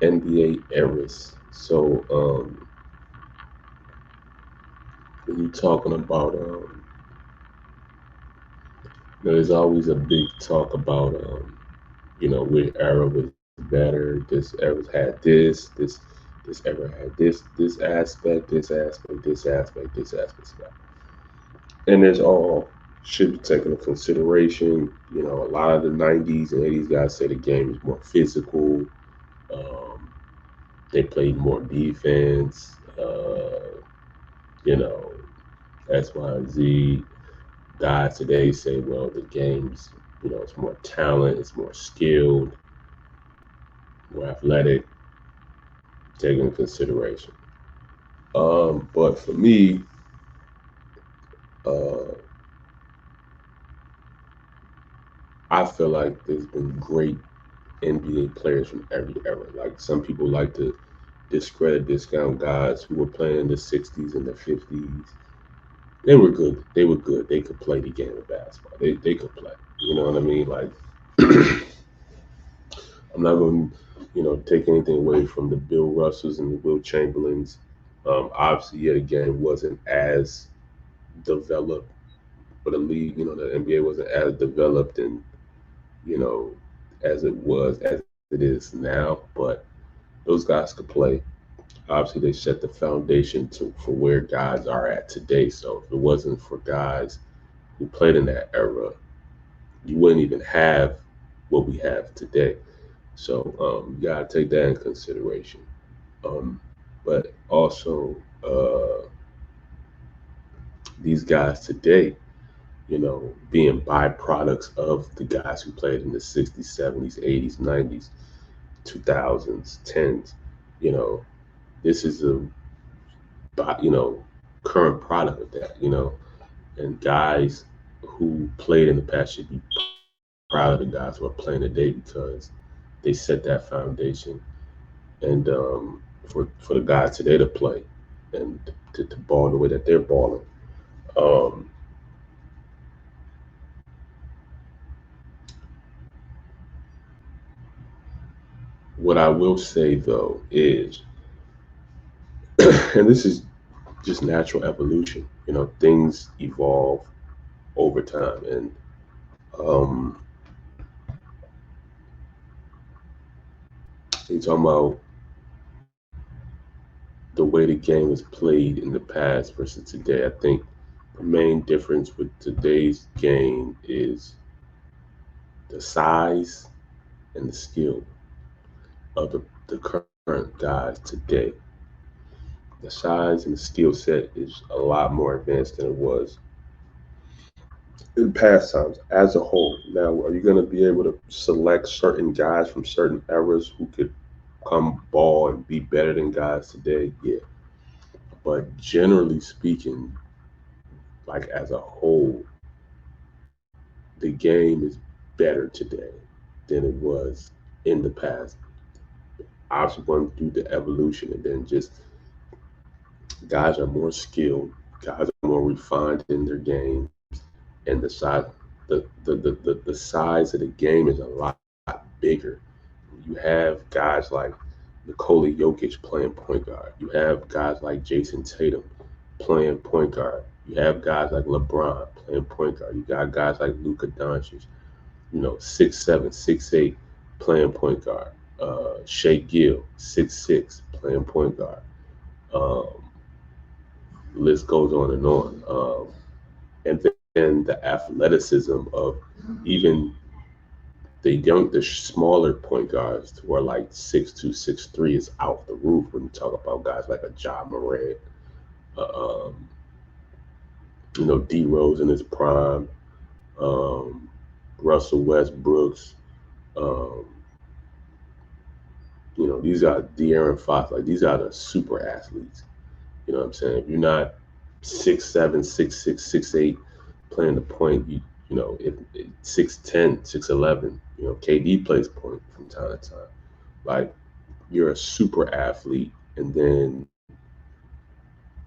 NBA eras. So when you're talking about, there's always a big talk about, which era was better. This era had this era had this aspect, this aspect, this aspect, this aspect. And there's all should be taken into consideration. A lot of the '90s and '80s guys say the game is more physical. Um, they played more defense. You know, X, Y, and Z. Guys today say, well, the game's, it's more talent, it's more skilled, more athletic, taken into consideration. But for me, uh, I feel like there's been great NBA players from every era. Like some people like to discount guys who were playing in the '60s and the '50s. They were good. They were good. They could play the game of basketball. They could play. You know what I mean? Like I'm not going to, take anything away from the Bill Russells and the Will Chamberlains. Obviously, yeah, the game wasn't as developed, but the league, the NBA wasn't as developed and you know as it is now. But those guys could play. Obviously, they set the foundation for where guys are at today. So if it wasn't for guys who played in that era, you wouldn't even have what we have today. So you gotta take that in consideration. Um, but also, these guys today, being byproducts of the guys who played in the '60s, '70s, '80s, '90s, 2000s, 10s. You know, this is a you know current product of that. And guys who played in the past should be proud of the guys who are playing today because they set that foundation and for the guys today to play and to ball the way that they're balling. Um, what I will say though is, and this is just natural evolution. Things evolve over time, and um, you talking about the way the game was played in the past versus today. I think the main difference with today's game is the size and the skill of the current guys today. The size and the skill set is a lot more advanced than it was in past times as a whole. Now, are you going to be able to select certain guys from certain eras who could come ball and be better than guys today? Yeah. But generally speaking, like as a whole, the game is better today than it was in the past. Obviously, going through the evolution, and then just guys are more skilled, guys are more refined in their games, and the size of the game is a lot bigger. You have guys like Nikola Jokic playing point guard. You have guys like Jason Tatum playing point guard. You have guys like LeBron playing point guard. You got guys like Luka Doncic, 6'7", 6'8", playing point guard. Shea Gill, 6'6", playing point guard. Um, list goes on and on. And then the athleticism of even the smaller point guards who are like 6'2", 6'3" is out the roof when you talk about guys like a Ja Morant, uh, um, D Rose in his prime, um, Russell Westbrooks. Um, these are De'Aaron Fox. Like these are the super athletes. You know what I'm saying? If you're not 6'7", 6'6", 6'8", playing the point, if 6'10", 6'11", KD plays point from time to time. Like you're a super athlete, and then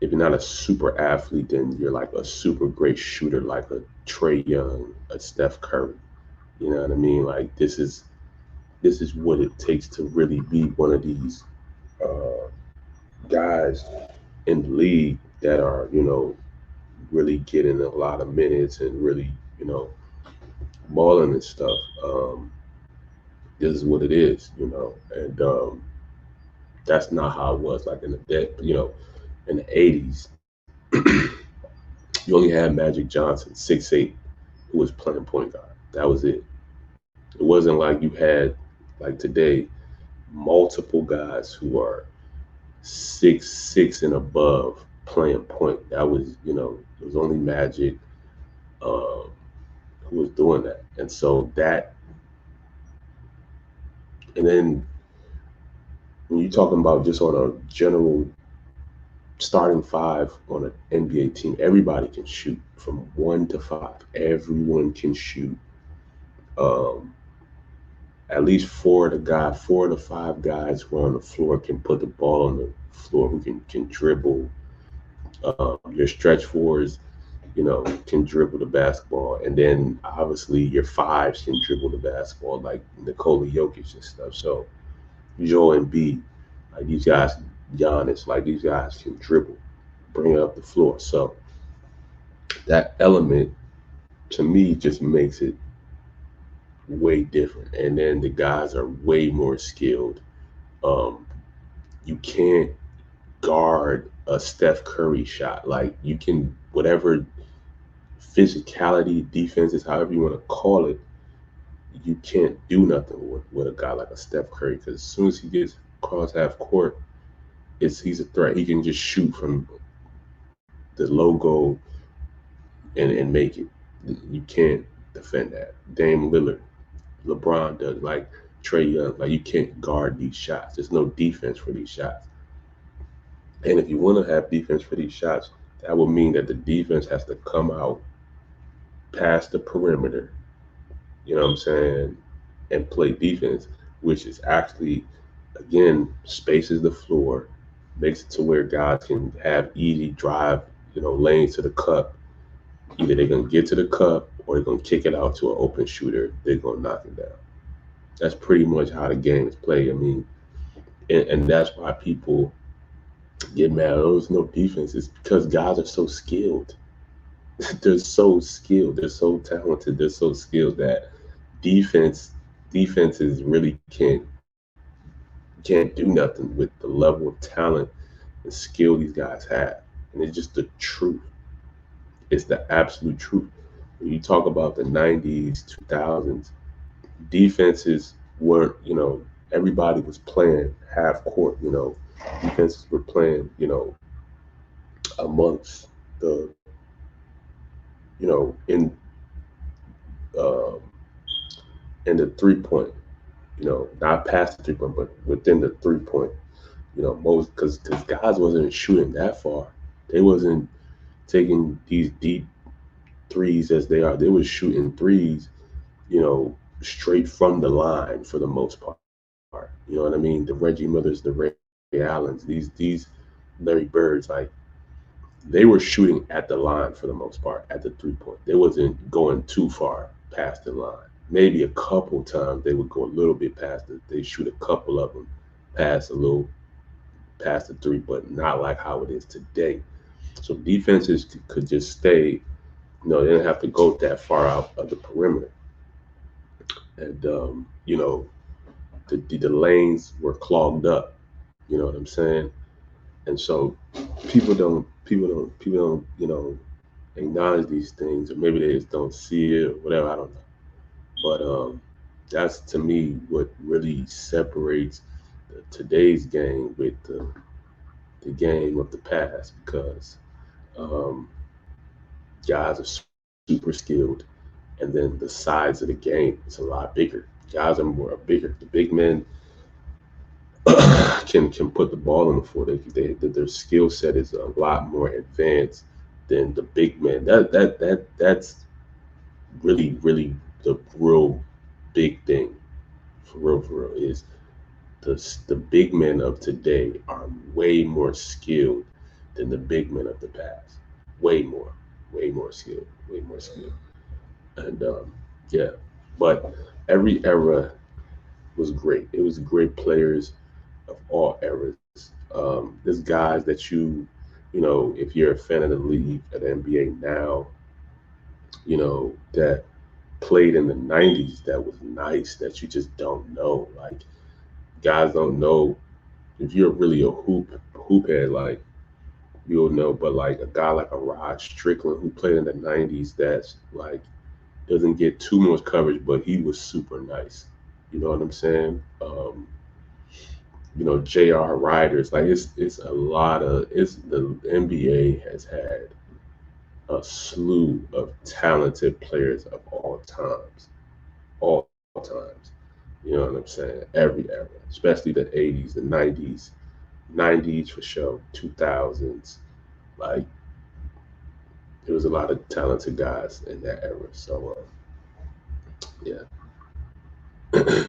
if you're not a super athlete, then you're like a super great shooter, like a Trey Young, a Steph Curry. You know what I mean? Like this is this is what it takes to really be one of these uh, guys in the league that are, really getting a lot of minutes and really, balling and stuff. This is what it is, and that's not how it was like in the day, in the 80s. You only had Magic Johnson, 6'8", who was playing point guard. That was it. It wasn't like you had, like today, multiple guys who are 6'6" and above playing point. That was, it was only Magic uh, who was doing that. And so that, and then when you're talking about just on a general starting five on an NBA team, everybody can shoot from 1 to 5. Everyone can shoot. Um, at least 4 to 5 guys who are on the floor can put the ball on the floor, who can dribble. Your stretch fours, can dribble the basketball, and then obviously your fives can dribble the basketball, like Nikola Jokic and stuff. So Joel Embiid, like these guys, Giannis, like these guys can dribble, bring it up the floor. So that element to me just makes it way different. And then the guys are way more skilled. Um, you can't guard a Steph Curry shot. Like you can, whatever physicality, defenses, however you want to call it, you can't do nothing with a guy like a Steph Curry, because as soon as he gets across half court, he's a threat. He can just shoot from the logo and make it. You can't defend that. Dame Lillard, LeBron does, like Trae Young, like you can't guard these shots. There's no defense for these shots. And if you want to have defense for these shots, that would mean that the defense has to come out past the perimeter, you know what I'm saying, and play defense, which is actually, again, spaces the floor, makes it to where guys can have easy drive, lanes to the cup. Either they're going to get to the cup or they're going to kick it out to an open shooter. They're going to knock it down. That's pretty much how the game is played. I mean, and that's why people get mad. Oh, there's no defense. It's because guys are so skilled. They're so skilled. They're so talented. They're so skilled that defenses really can't do nothing with the level of talent and skill these guys have. And it's just the truth. It's the absolute truth. When you talk about the 90s, 2000s, defenses weren't, everybody was playing half court, defenses were playing, amongst the, uh, in the 3 point, not past the 3 point, but within the 3 point, most, because guys wasn't shooting that far. They wasn't taking these deep threes as they are. They were shooting threes, straight from the line for the most part. You know what I mean? The Reggie Millers, the Ray Allens, these Larry Birds, like they were shooting at the line for the most part, at the 3 point. They wasn't going too far past the line. Maybe a couple times they would go a little bit past it. They shoot a couple of them past the three, but not like how it is today. So defenses could just stay, they didn't have to go that far out of the perimeter. And, the lanes were clogged up. You know what I'm saying? And so people don't, acknowledge these things, or maybe they just don't see it or whatever. I don't know. But that's to me what really separates today's game with the game of the past, because um, guys are super skilled, and then the size of the game is a lot bigger. Guys are more bigger. The big men can put the ball on the floor. Their skill set is a lot more advanced than the big men. That's really the real big thing, for real, is the big men of today are way more skilled than the big men of the past. Way more skilled, way more skilled. And yeah, but every era was great. It was great players of all eras. There's guys that if you're a fan of the league at the NBA now, that played in the 90s that was nice that you just don't know. Like, guys don't know if you're really a hoop head, like you'll know, but like a guy like a Rod Strickland who played in the 90s that's like doesn't get too much coverage, but he was super nice. You know what I'm saying? J.R. Riders, like it's a lot of it's the NBA has had a slew of talented players of all times. You know what I'm saying? Every era, especially the 80s, the 90s for sure, 2000s. Like there was a lot of talented guys in that era. So yeah.